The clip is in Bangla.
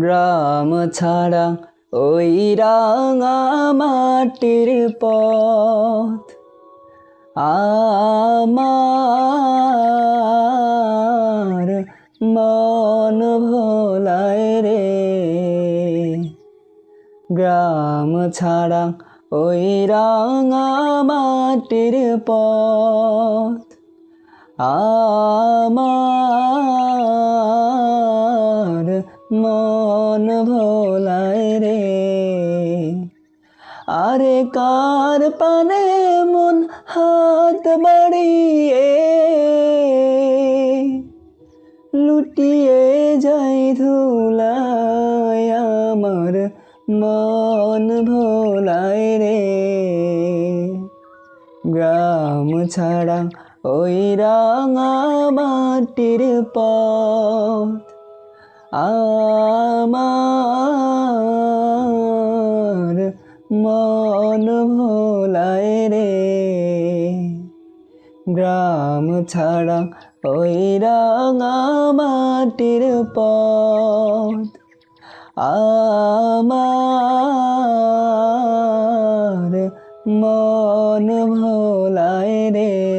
গ্রাম ছাড়া ওই রাঙা মাটির পথ আমার মন ভোলায় রে। গ্রাম ছাড়া ওই রাঙা মাটির পথ আমার মন ভোলায় রে। আরে কার পানে মন হাত বাড়িয়ে লুটিয়ে যাই ধুলায় আমার মন ভোলায় রে। গ্রাম ছাড়া ওই রাঙা মাটির পথ আমার মন ভোলায় রে। গ্রাম ছাড়া ওই রাঙা মাটির পথ আমার মন ভোলায় রে।